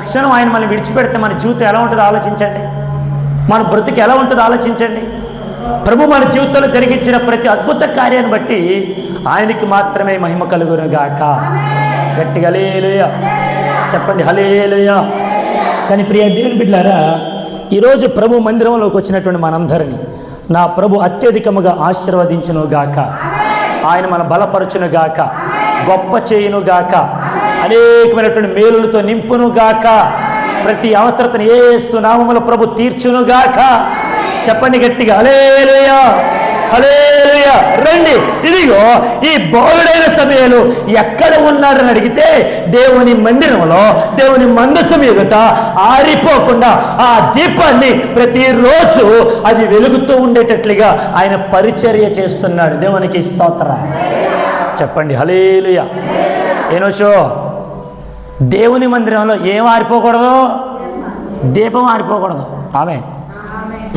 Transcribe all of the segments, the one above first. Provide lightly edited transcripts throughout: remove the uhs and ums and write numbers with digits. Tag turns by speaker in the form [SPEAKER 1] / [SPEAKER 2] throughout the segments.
[SPEAKER 1] క్షణం ఆయన మనల్ని విడిచిపెడితే మన జీవితం ఎలా ఉంటుందో ఆలోచించండి, మన బ్రతుకు ఎలా ఉంటుందో ఆలోచించండి. ప్రభు మన జీవితంలో జరిగించిన ప్రతి అద్భుత కార్యాన్ని బట్టి ఆయనకి మాత్రమే మహిమ కలుగును గాక. గట్టిగా హల్లెలూయా చెప్పండి, హల్లెలూయా. కానీ ప్రియ దేవుని బిడ్డలారా, ఈరోజు ప్రభు మందిరంలోకి వచ్చినటువంటి మనందరినీ నా ప్రభు అత్యధికముగా ఆశీర్వదించును గాక. ఆయన మన బలపరచును గాక, గొప్ప చేయును గాక, అనేకమైనటువంటి మేలులతో నింపును గాక, ప్రతి అవసరతను యేసు నామములో ప్రభు తీర్చును గాక. చెప్పండి గట్టిగా హల్లెలూయా, హల్లెలూయా. రండి, ఇదిగో ఈ బోలుడైన సమయాలు ఎక్కడ ఉన్నారని అడిగితే దేవుని మందిరంలో, దేవుని మందసం ఎదుట ఆరిపోకుండా ఆ దీపాన్ని ప్రతిరోజు అది వెలుగుతూ ఉండేటట్లుగా ఆయన పరిచర్య చేస్తున్నాడు. దేవునికి స్తోత్రం. చెప్పండి హల్లెలూయా. ఏనోషో దేవుని మందిరంలో ఏం ఆరిపోకూడదు? దీపం ఆరిపోకూడదు. ఆమె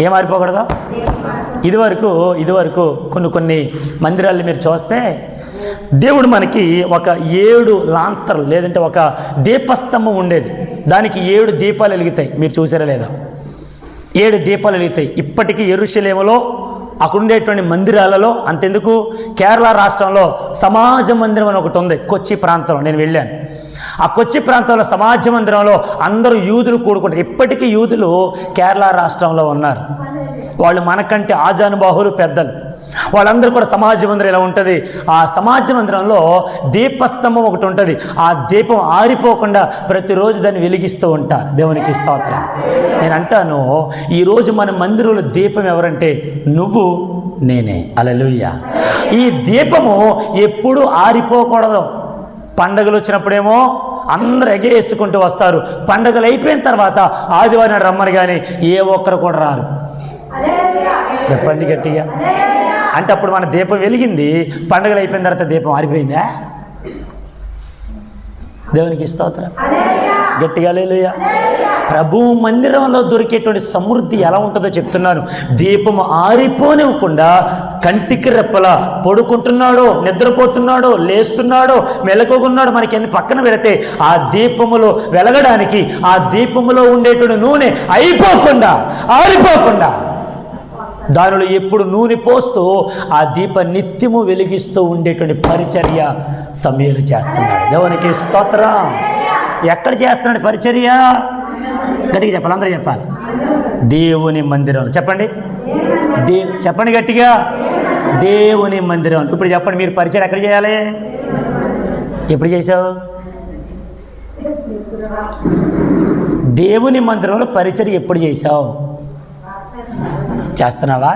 [SPEAKER 1] ఏం ఆరిపోకూడదు? ఇదివరకు కొన్ని మందిరాలు మీరు చూస్తే దేవుడు మనకి ఒక 7 లాంతర్లు లేదంటే ఒక దీపస్తంభం ఉండేది. దానికి 7 దీపాలు వెలుగుతాయి. మీరు చూసారా లేదా? 7 దీపాలు వెలుగుతాయి. ఇప్పటికీ యెరూషలేములో అక్కడ ఉండేటువంటి మందిరాలలో, అంతెందుకు కేరళ రాష్ట్రంలో సమాజ మందిరం అని ఒకటి ఉంది. కొచ్చి ప్రాంతంలో నేను వెళ్ళాను. ఆ కొచ్చి ప్రాంతంలో సమాజ మందిరంలో అందరూ యూదులు కూడుకుంటారు. ఇప్పటికీ యూదులు కేరళ రాష్ట్రంలో ఉన్నారు. వాళ్ళు మనకంటే ఆజానుబాహులు, పెద్దలు. వాళ్ళందరూ కూడా సమాజ మందిరం ఎలా ఉంటుంది, ఆ సమాజ మందిరంలో దీపస్తంభం ఒకటి ఉంటుంది. ఆ దీపం ఆరిపోకుండా ప్రతిరోజు దాన్ని వెలిగిస్తూ ఉంటారు. దేవునికి స్తోత్రం. నేను అంటాను, ఈరోజు మన మందిరంలో దీపం ఎవరంటే నువ్వు, నేనే. హల్లెలూయా. ఈ దీపము ఎప్పుడూ ఆరిపోకూడదు. పండగలు వచ్చినప్పుడేమో అందరూ ఎగేసుకుంటూ వస్తారు. పండగలు అయిపోయిన తర్వాత ఆదివారం రమ్మని కానీ ఏ ఒక్కరు కూడా రారు. చెప్పండి గట్టిగా. అంటే అప్పుడు మన దీపం వెలిగింది, పండగలు అయిపోయిన తర్వాత దీపం ఆరిపోయిందా? దేవునికి స్తోత్రం. గట్టిగా హల్లెలూయా. ప్రభు మందిరంలో దొరికేటువంటి సమృద్ధి ఎలా ఉంటుందో చెప్తున్నాను. దీపము ఆరిపోనివ్వకుండా కంటికి రెప్పలా పడుకుంటున్నాడో, నిద్రపోతున్నాడో, లేస్తున్నాడో, మెలకున్నాడో మనకి ఎన్ని పక్కన పెడితే ఆ దీపములో వెలగడానికి, ఆ దీపములో ఉండేటువంటి నూనె అయిపోకుండా, ఆరిపోకుండా దానిలో ఎప్పుడు నూనె పోస్తూ ఆ దీప నిత్యము వెలిగిస్తూ ఉండేటువంటి పరిచర్య సమయాలు చేస్తున్నాడు. దేవునికి స్తోత్రం. ఎక్కడ చేస్తున్నాడు పరిచర్య? గట్టిగా చెప్పాలి, అందరూ చెప్పాలి. దేవుని మందిరం. చెప్పండి, చెప్పండి గట్టిగా, దేవుని మందిరం. ఇప్పుడు చెప్పండి, మీరు పరిచర్య ఎక్కడ చేయాలి? ఎప్పుడు చేసావు? దేవుని మందిరంలో పరిచర్య ఎప్పుడు చేసావు? చేస్తున్నావా?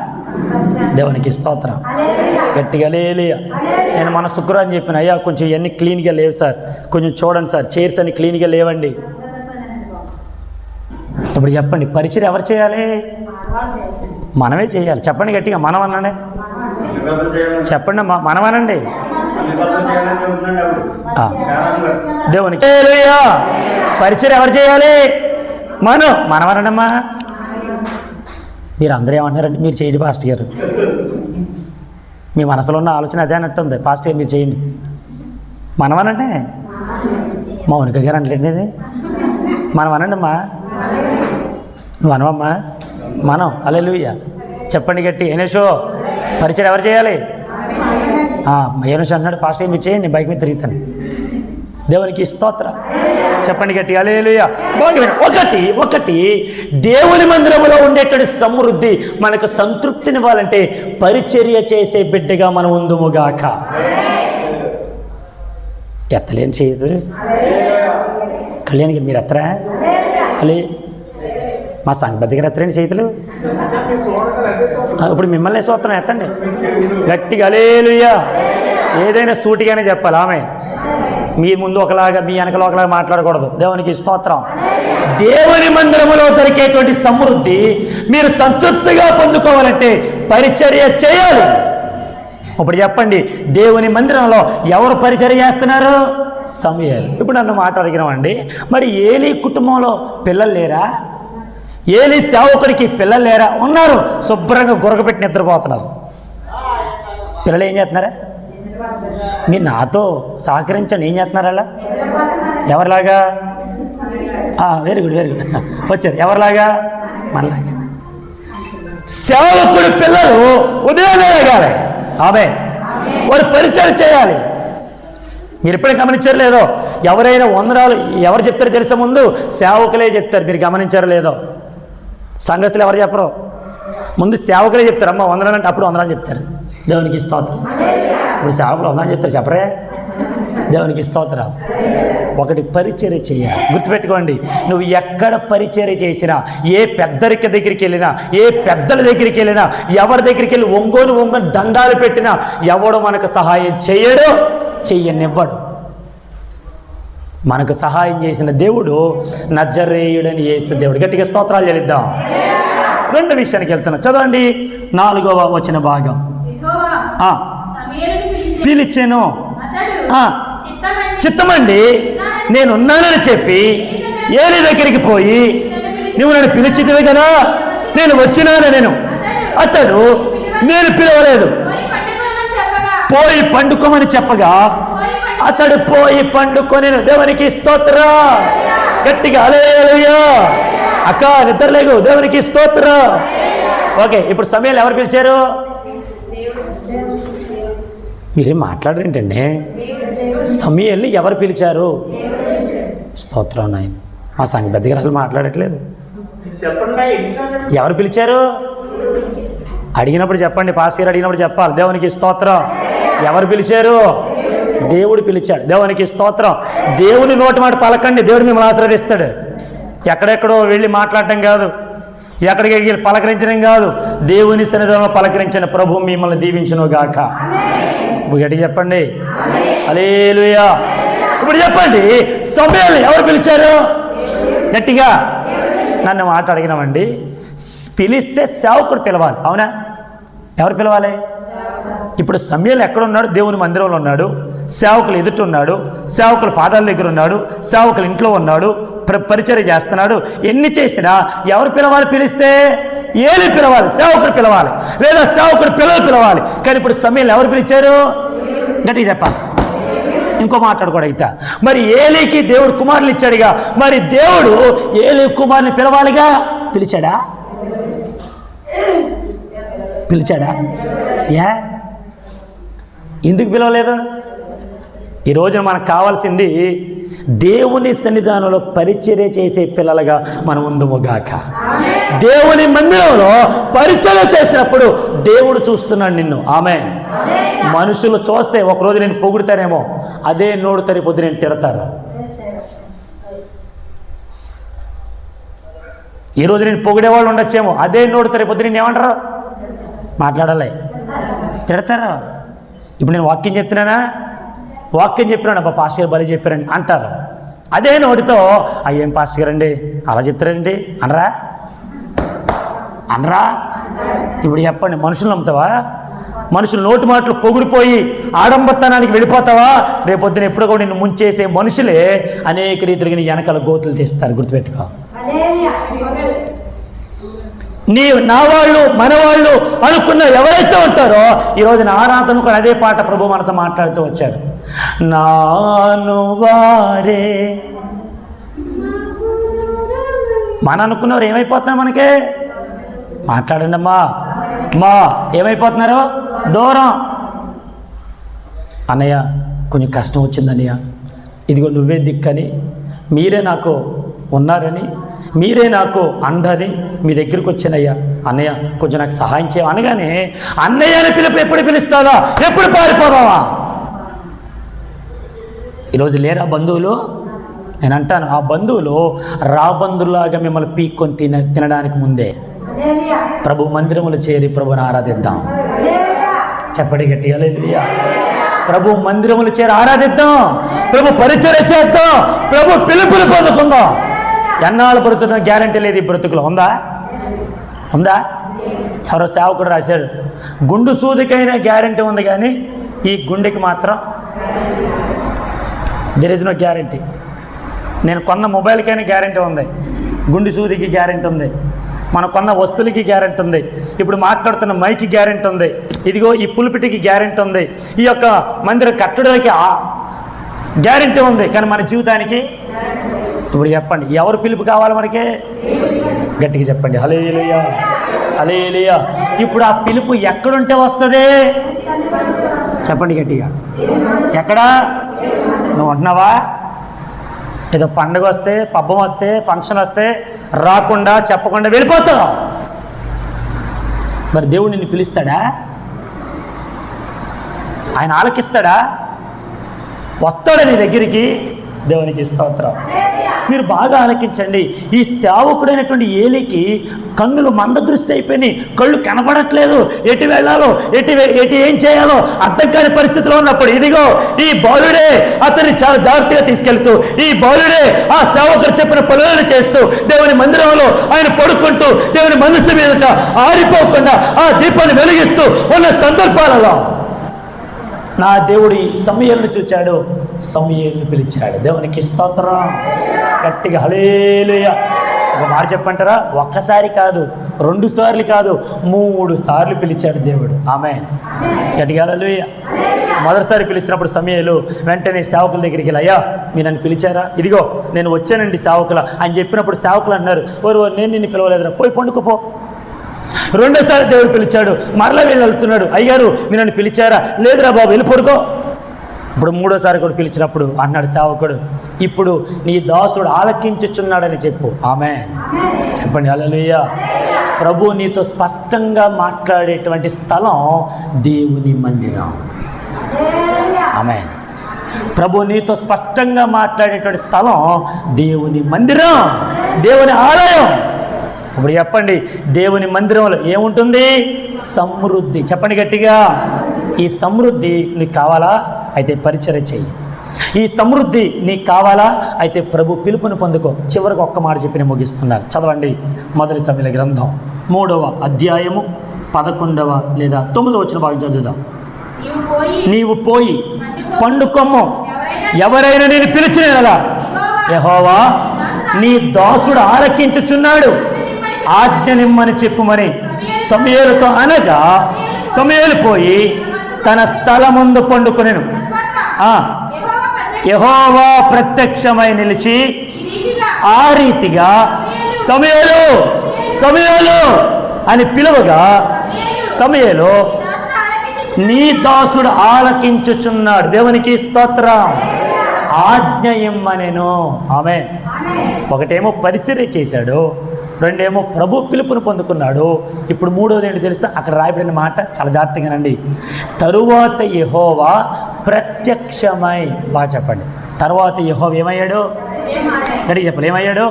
[SPEAKER 1] దేవునికి స్తోత్రం. గట్టిగా హల్లెలూయా. నేను మన శుక్రవారం చెప్పిన, అయ్యా కొంచెం ఇవన్నీ క్లీన్గా లేవు సార్, కొంచెం చూడండి సార్, చైర్స్ అన్ని క్లీన్గా లేవండి. ఇప్పుడు చెప్పండి, పరిచయం ఎవరు చేయాలి? మనమే చేయాలి. చెప్పండి గట్టిగా, మనం అనండి. చెప్పండి, మనం అనండి. దేవునికి హల్లెలూయా. పరిచయం ఎవరు చేయాలి? మనం అనండమ్మా. మీరు అందరూ ఏమంటారండి? మీరు చేయండి పాస్టర్ గారు. మీ మనసులో ఉన్న ఆలోచన అదే అన్నట్టుంది. పాస్టర్ గారు మీరు చేయండి. మనమనండి. మౌనిక గారు అంటలేండి, మనం అనండమ్మా. నువ్వు అనవమ్మా, మనం. హల్లెలూయా. చెప్పండి గట్టి. ఏనేషో పరిచయం ఎవరు చేయాలి? ఏనేషో అన్నాడు, పాస్టర్ గారు మీరు చేయండి, బైక్ మీద తిరుగుతాను. దేవునికి స్తోత్రం. చెప్పండి గట్టి హల్లెలూయా. ఒకటి దేవుని మందిరంలో ఉండేటువంటి సమృద్ధి మనకు సంతృప్తినివ్వాలంటే పరిచర్య చేసే బిడ్డగా మనం ఉందుముగాక. ఎత్తలేని చేయదు కళ్యాణ్కి మీరు ఎత్తరా? అలే మా సంఘ దగ్గర ఎత్తలేని చేతులు. ఇప్పుడు మిమ్మల్ని స్తోత్రం ఎత్తండి గట్టిగా హల్లెలూయా. ఏదైనా సూటిగానే చెప్పాలి. ఆమె మీ ముందు ఒకలాగా, మీ వెనకలో ఒకలాగా మాట్లాడకూడదు. దేవునికి స్తోత్రం. దేవుని మందిరములో దొరికేటువంటి సమృద్ధి మీరు సంతృప్తిగా పొందుకోవాలంటే పరిచర్య చేయాలి. ఇప్పుడు చెప్పండి, దేవుని మందిరంలో ఎవరు పరిచర్య చేస్తున్నారు? సమూయేలు. ఇప్పుడు నన్ను మాట అడిగినామండి, మరి ఏలీ కుటుంబంలో పిల్లలు లేరా? ఏలీ సేవకుడికి పిల్లలు లేరా? ఉన్నారు. శుభ్రంగా గురకపెట్టి నిద్రపోతున్నారు. పిల్లలు ఏం చేస్తున్నారా? మీరు నాతో సహకరించండి. ఏం చేస్తున్నారు అలా? ఎవరిలాగా? వెరీ గుడ్ వచ్చారు. ఎవరిలాగా? మనలాగా. సేవకుడి పిల్లలు ఉదయాన్నే లేగాలి. ఆమేన్. వారు పరిచయం చేయాలి. మీరు ఎప్పుడైనా గమనించారు లేదో, ఎవరైనా వందనాలు ఎవరు చెప్తారో తెలిసే ముందు సేవకులే చెప్తారు. మీరు గమనించారో లేదో, సంఘస్థులు ఎవరు చెప్పరు, ముందు సేవకులే చెప్తారు. అమ్మ వందనాలు అంటే అప్పుడు వందనాలు చెప్తారు. దేవునికి స్తోత్రం. ఇప్పుడు సేవకులు వందనాలు చెప్తారు, చెప్పరే? దేవునికి స్తోత్రం. ఒకటి పరిచర్య చేయాలి. గుర్తుపెట్టుకోండి, నువ్వు ఎక్కడ పరిచర్య చేసినా, ఏ పెద్దరిక దగ్గరికి వెళ్ళినా, ఏ పెద్దల దగ్గరికి వెళ్ళినా, ఎవరి దగ్గరికి వెళ్ళి ఒంగోని దండాలు పెట్టినా ఎవడు మనకు సహాయం చేయడు, చెయ్యనివ్వడు. మనకు సహాయం చేసిన దేవుడు నజరేయుడని యేసు దేవుడు. గట్టిగా స్తోత్రాలు చెల్లిద్దాం. రెండో విషయానికి వెళ్తున్నా, చదవండి 4వ వచన భాగం. పిలిచెను, చిత్తమండి నేనున్నానని చెప్పి ఏలి దగ్గరికి పోయి, నువ్వు నన్ను పిలిచితివి కదా, నేను వచ్చినాను. అతడు నేను పిలవలేదు, పోయి పండుకోమని చెప్పగా అతడు పోయి పండుకొని. దేవునికి స్తోత్రం. గట్టిగా హల్లెలూయా. అక్క నిద్రలేగు, దేవునికి స్తోత్రం. ఓకే, ఇప్పుడు సమయాలు ఎవరు పిలిచారు? మీరేం మాట్లాడరేంటండి? సమయాల్ని ఎవరు పిలిచారు? స్తోత్రం నాయన. మా సంఘ పెద్దగా అసలు మాట్లాడట్లేదు. ఎవరు పిలిచారు? అడిగినప్పుడు చెప్పండి. పాస్టర్ గారు అడిగినప్పుడు చెప్పాలి. దేవునికి స్తోత్రం. ఎవరు పిలిచారు? దేవుడు పిలిచాడు. దేవునికి స్తోత్రం. దేవుని నోటి మాట పలకండి, దేవుడు మిమ్మల్ని ఆశీర్వదిస్తాడు. ఎక్కడెక్కడో వెళ్ళి మాట్లాడటం కాదు, ఎక్కడికి వెళ్ళి పలకరించడం కాదు, దేవుని సన్నిధిలో పలకరించిన ప్రభు మిమ్మల్ని దీవించును గాక. ఇప్పుడు గట్టి చెప్పండి హల్లెలూయా. ఇప్పుడు చెప్పండి, సమయాలు ఎవరు పిలిచారు? గట్టిగా. నన్ను మాట అడిగినామండి, పిలిస్తే సేవకుడు పిలవాలి, అవునా? ఎవరు పిలవాలి? ఇప్పుడు సమయాలు ఎక్కడున్నాడు? దేవుని మందిరంలో ఉన్నాడు, సేవకులు ఎదుట ఉన్నాడు, సేవకుల పాదాల దగ్గర ఉన్నాడు, సేవకులు ఇంట్లో ఉన్నాడు, పరిచర్య చేస్తున్నాడు. ఎన్ని చేసినా ఎవరు పిలవాలి? పిలిస్తే ఏలి పిలవాలి, సేవకుడు పిలవాలి, లేదా సేవకుడు పిల్లలు పిలవాలి. కానీ ఇప్పుడు సమయాలు ఎవరు పిలిచారు? గట్టిగా చెప్పాలి. ఇంకో మాట్లాడుకోవడం. మరి ఏలీకి దేవుడు కుమారులు ఇచ్చాడుగా, మరి దేవుడు ఏలీ కుమారుని పిలవాలిగా. పిలిచాడా? ఎందుకు పిలవలేదు? ఈరోజు మనకు కావాల్సింది దేవుని సన్నిధానంలో పరిచర్య చేసే పిల్లలుగా మనం ఉందుముగాక. దేవుని మందిరంలో పరిచర్య చేసినప్పుడు దేవుడు చూస్తున్నాడు నిన్ను. ఆమేన్. మనుషులు చూస్తే ఒకరోజు నేను పొగుడుతానేమో, అదే నోడు తరి పొద్దు నేను తిడతారు. ఈరోజు నేను పొగిడేవాళ్ళు ఉండొచ్చేమో, అదే నోడు తరి పొద్దు నేను ఏమంటారు? మాట్లాడాలి, తిడతారు. ఇప్పుడు నేను వాక్యం చెప్తున్నానా? వాక్యం చెప్పినాడు, అబ్బా పాస్టర్ గారు బలి చెప్పారండి అంటారు. అదే నోటితో అయ్యేం పాస్టర్ గారండి అలా చెప్తారండి అనరా? ఇప్పుడు చెప్పండి, మనుషులు నమ్ముతావా? మనుషులు నోటి మాటలు పొగిడిపోయి ఆడంబరతనానికి వెళ్ళిపోతావా? రేపొద్దున ఎప్పుడో కూడా నిన్ను ముంచేసే మనుషులే అనేక రీతిగా నీ వెనకాల గోతులు తీస్తారు. గుర్తుపెట్టుకో. నా వాళ్ళు మనవాళ్ళు అనుకున్న ఎవరైతే ఉంటారో ఈరోజు నా ఆరాధన కూడా అదే పాట ప్రభు మనతో మాట్లాడుతూ వచ్చాడు. నాను వారే మన అనుకున్నవారు ఏమైపోతున్నారు? మనకే మాట్లాడండి అమ్మా. ఏమైపోతున్నారు? దూరం. అన్నయ్య కొంచెం కష్టం వచ్చిందన్నయ్య, ఇదిగో నువ్వే దిక్కని, మీరే నాకు ఉన్నారని, మీరే నాకు అండని మీ దగ్గరికి వచ్చానయ్యా. అన్నయ్య కొంచెం నాకు సహాయం చేయ అనగానే అన్నయ్య అని పిలుపు ఎప్పుడు పిలుస్తావా? ఎప్పుడు పారిపోదావా? ఈరోజు లేరా బంధువులు? నేను అంటాను, ఆ బంధువులు రాబంధువులాగా మిమ్మల్ని పీక్కొని తినడానికి ముందే ప్రభు మందిరములు చేరి ప్రభుని ఆరాధిద్దాం. చెప్పండి గట్టి హల్లెలూయా. ప్రభు మందిరములు చేరి ఆరాధిద్దాం, ప్రభు పరిచర్య చేద్దాం, ప్రభు పిలుపులు పొందుకుందాం. ఎన్నాళ్ళు బ్రతుకున్న గ్యారంటీ లేదు ఈ బ్రతుకులో. ఉందా? ఎవరో సేవకుడు రాశాడు, గుండు సూదికైనా గ్యారంటీ ఉంది కానీ ఈ గుండెకి మాత్రం దెర్ ఇస్ నో గ్యారంటీ. నేను కొన్న మొబైల్కైనా గ్యారంటీ ఉంది, గుండు సూదికి గ్యారంటీ ఉంది, మనం కొన్న వస్తువులకి గ్యారెంటీ ఉంది, ఇప్పుడు మాట్లాడుతున్న మైకి గ్యారెంటీ ఉంది, ఇదిగో ఈ పులిపిటికి గ్యారెంటీ ఉంది, ఈ యొక్క మందిరం కట్టడానికి గ్యారెంటీ ఉంది. కానీ మన జీవితానికి ఇప్పుడు చెప్పండి, ఎవరు పిలుపు కావాలి మనకి? గట్టిగా చెప్పండి, హల్లెలూయా, హల్లెలూయా. ఇప్పుడు ఆ పిలుపు ఎక్కడుంటే వస్తుంది? చెప్పండి గట్టిగా. ఎక్కడా? నువ్వు అంటున్నావా ఏదో పండుగ వస్తే, పబ్బం వస్తే, ఫంక్షన్ వస్తే రాకుండా చెప్పకుండా వెళ్ళిపోతావు. మరి దేవుడు నిన్ను పిలుస్తాడా? ఆయన ఆలకిస్తాడా? వస్తాడా నీ దగ్గరికి? దేవునికి స్తోత్రం. మీరు బాగా ఆలకించండి. ఈ సేవకుడైనటువంటి ఏలీకి కన్నులు మందదృష్టి అయిపోయినాయి, కళ్ళు కనబడట్లేదు, ఎటు వెళ్ళాలో ఎటు ఏం చేయాలో అర్థం కాని పరిస్థితిలో ఉన్నప్పుడు ఇదిగో ఈ బాలుడే అతన్ని చాలా జాగ్రత్తగా తీసుకెళ్తూ, ఈ బాలుడే ఆ సేవకుడు చెప్పిన పనులను చేస్తూ, దేవుని మందిరంలో ఆయన పడుకుంటూ, దేవుని మనసు మీదట ఆరిపోకుండా ఆ దీపాన్ని వెలిగిస్తూ ఉన్న సందర్భాలలో నా దేవుడు ఈ సమూయేలును చూచాడు, సమూయేలును పిలిచాడు. దేవునికి స్తోత్రం. గట్టిగా హల్లెలూయా. ఒక మాట చెప్పంటారా? ఒక్కసారి కాదు, 2 సార్లు కాదు, 3 సార్లు పిలిచాడు దేవుడు. ఆమేన్. గట్టిగా హల్లెలూయా. మొదటిసారి పిలిచినప్పుడు సమూయేలు వెంటనే సేవకుల దగ్గరికి వెళ్ళి, అయ్యా మీరు నన్ను పిలిచారా? ఇదిగో నేను వచ్చానండి సేవకుల అని చెప్పినప్పుడు సేవకులు అన్నారు, నేను నిన్ను పిలవలేదురా, పోయి పండుకోపో. రెండోసారి దేవుడు పిలిచాడు, మరలా వీళ్ళు వెళ్తున్నాడు, అయ్యారు మీరు నన్ను పిలిచారా? లేదురా బాబు వెళ్ళి పడుకో. ఇప్పుడు 3వసారి కూడా పిలిచినప్పుడు అన్నాడు సేవకుడు, ఇప్పుడు నీ దాసుడు ఆలకించుచున్నాడని చెప్పు. ఆమేన్. చెప్పండి హల్లెలూయా. ప్రభు నీతో స్పష్టంగా మాట్లాడేటువంటి స్థలం దేవుని మందిరం. ఆమేన్. ప్రభు నీతో స్పష్టంగా మాట్లాడేటువంటి స్థలం దేవుని మందిరం, దేవుని ఆలయం. ఇప్పుడు చెప్పండి, దేవుని మందిరంలో ఏముంటుంది? సమృద్ధి. చెప్పండి గట్టిగా. ఈ సమృద్ధి నీకు కావాలా? అయితే పరిచర్య చెయ్యి. ఈ సమృద్ధి నీకు కావాలా? అయితే ప్రభు పిలుపుని పొందుకో. చివరికి ఒక్క మాట చెప్పి నేను ముగిస్తున్నాను. చదవండి మొదటి సమూయేలు గ్రంథం 3వ అధ్యాయము 11వ లేదా 9వ వచన భాగం చదువుదాం. నీవు పోయి పండుకొమ్ము, ఎవరైనా నేను పిలిచినలా యెహోవా నీ దాసుడు ఆలకించుచున్నాడు, ఆజ్ఞ నిమ్మని చెప్పుమని సమూయేలుతో అనగా, సమూయేలు పోయి తన స్థలముందు పండుకొనెను. యెహోవా ప్రత్యక్షమై నిలిచి ఆ రీతిగా సమూయేలు సమూయేలు అని పిలువగా, సమూయేలు నీ దాసుడు ఆలకించుచున్నాడు. దేవునికి స్తోత్రం. ఆజ్ఞ ఇమ్మనెను. ఆమేన్. ఒకటేమో పరిచర్య చేశాడు, రెండేమో ప్రభు పిలుపును పొందుకున్నాడు. ఇప్పుడు 3వది ఏంటి తెలుసా? అక్కడ రాయబడిన మాట చాలా జాగ్రత్తగానండి. తరువాత యెహోవా ప్రత్యక్షమై. బాగా చెప్పండి. తర్వాత యెహోవా ఏమయ్యాడు? గట్టిగా చెప్పండి, ఏమయ్యాడు?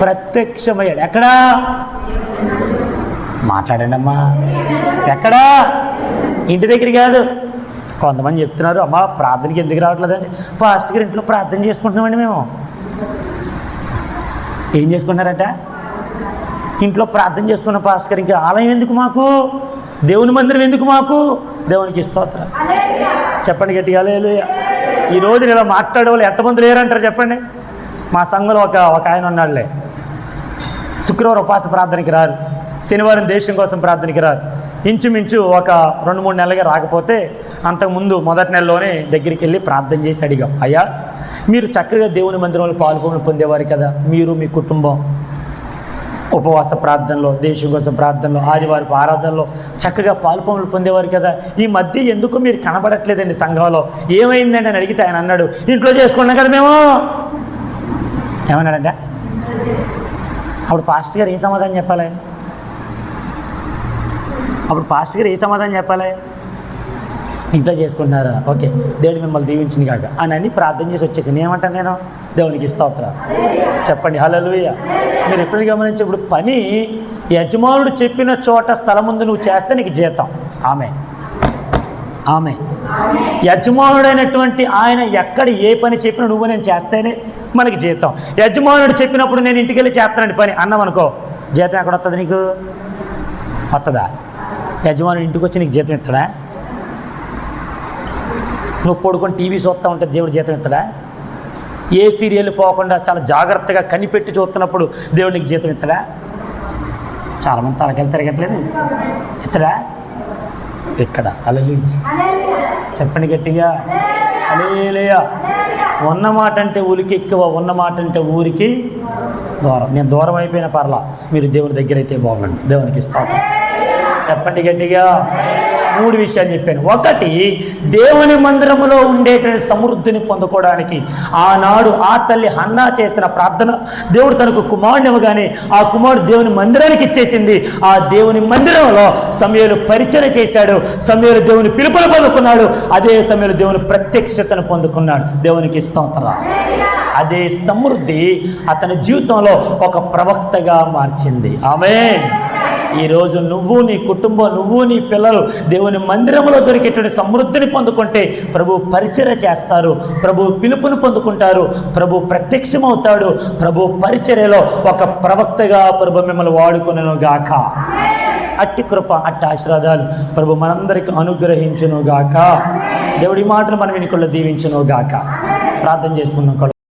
[SPEAKER 1] ప్రత్యక్షమయ్యాడు. ఎక్కడా? మాట్లాడండి అమ్మా. ఎక్కడా? ఇంటి దగ్గర కాదు. కొంతమంది చెప్తున్నారు, అమ్మా ప్రార్థనకి ఎందుకు రావట్లేదండి? పాస్టర్ గారి ఇంట్లో ప్రార్థన చేసుకుంటున్నామండి మేము. ఏం చేసుకుంటున్నారట? ఇంట్లో ప్రార్థన చేసుకున్న పాస్టర్ గారు, ఇంకా ఆలయం ఎందుకు మాకు? దేవుని మందిరం ఎందుకు మాకు? దేవునికి స్తోత్రం. చెప్పండి గట్టిగా హల్లెలూయా. ఈరోజు ఇలా మాట్లాడే వాళ్ళు ఎంతమంది లేరంటారు చెప్పండి? మా సంఘంలో ఒక ఆయన ఉన్నాడులే, శుక్రవారం ఉపవాస ప్రార్థనకి రారు, శనివారం దేశం కోసం ప్రార్థనకి రారు. ఇంచుమించు ఒక 2-3 నెలలుగా రాకపోతే అంతకుముందు మొదటి నెలలోనే దగ్గరికి వెళ్ళి ప్రార్థన చేసి అడిగాం, అయ్యా మీరు చక్కగా దేవుని మందిరంలో పాల్గొని పొందేవారు కదా, మీరు మీ కుటుంబం ఉపవాస ప్రార్థనలో, దేశం కోసం ప్రార్థనలో, ఆదివారపు ఆరాధనలో చక్కగా పాల్పొందులు పొందేవారు కదా, ఈ మధ్య ఎందుకు మీరు కనబడట్లేదండి సంఘంలో, ఏమైందండి అని అడిగితే ఆయన అన్నాడు, ఇంట్లో చేసుకున్నాం కదా మేము. ఏమన్నాడంట? అప్పుడు పాస్టర్ గారు ఏ సమాధానం చెప్పాలి? ఇంట్లో చేసుకుంటున్నారా? ఓకే, దేవుడు మిమ్మల్ని దీవించింది కాక అని ప్రార్థన చేసి వచ్చేసి ఏమంటాను నేను? దేవునికి స్తోత్రం. చెప్పండి హల్లెలూయా. మీరు ఎప్పుడు గమనించి, ఇప్పుడు పని యజమానుడు చెప్పిన చోట స్థలం ముందు నువ్వు చేస్తే నీకు జీతం. ఆమె యజమానుడైనటువంటి ఆయన ఎక్కడ ఏ పని చెప్పినా నువ్వు నేను చేస్తేనే మనకి జీతం. యజమానుడు చెప్పినప్పుడు నేను ఇంటికి వెళ్ళి చేస్తానండి పని అన్నామనుకో, జీతం ఎక్కడ వస్తుంది? నీకు వస్తుందా? యజమానుడు ఇంటికి వచ్చి నీకు జీతం ఇస్తాడా? నువ్వు పడుకొని టీవీ చూస్తూ ఉంటే దేవుడు జీతం ఇస్తాడా? ఏ సీరియల్ పోకుండా చాలా జాగ్రత్తగా కనిపెట్టి చూస్తున్నప్పుడు దేవుడు నీకు జీతం ఇస్తాడా? చాలామంది తలకెళ్ళి తిరగట్లేదు, ఇస్తాడా? ఇక్కడ హల్లెలూయా. చెప్పండి గట్టిగా హల్లెలూయా. ఉన్న మాట అంటే ఉలికి ఎక్కువ, ఉన్న మాట అంటే ఊరికి దూరం. నేను దూరం అయిపోయిన పర్లా, మీరు దేవుని దగ్గర అయితే బాగుండి. దేవునికి స్తోత్రం చెప్పండి గట్టిగా. 3 విషయాలు చెప్పాను. ఒకటి, దేవుని మందిరములో ఉండేటువంటి సమృద్ధిని పొందుకోవడానికి ఆనాడు ఆ తల్లి హన్నా చేసిన ప్రార్థన, దేవుడు తనకు కుమారుని ఇవ్వగానే ఆ కుమారుడు దేవుని మందిరానికి ఇచ్చేసింది. ఆ దేవుని మందిరంలో సమూయేలు పరిచర్య చేశాడు, సమూయేలు దేవుని పిలుపును పొందుకున్నాడు, అదే సమయంలో దేవుని ప్రత్యక్షతను పొందుకున్నాడు. దేవునికి స్తోత్రం. అదే సమృద్ధి అతని జీవితంలో ఒక ప్రవక్తగా మార్చింది. ఆమేన్. ఈరోజు నువ్వు, నీ కుటుంబం, నువ్వు, నీ పిల్లలు దేవుని మందిరంలో దొరికేటువంటి సమృద్ధిని పొందుకుంటే ప్రభు పరిచర్య చేస్తారు, ప్రభు పిలుపును పొందుకుంటారు, ప్రభు ప్రత్యక్షమవుతాడు. ప్రభు పరిచర్యలో ఒక ప్రవక్తగా ప్రభు మిమ్మల్ని వాడుకొనును గాక. అట్టి కృప, అట్టి ఆశీర్వాదాలు ప్రభు మనందరికీ అనుగ్రహించును గాక. దేవుడి మాటలు మనం వెనుకల్లో దీవించును గాక. ప్రార్థన చేసుకున్నాం.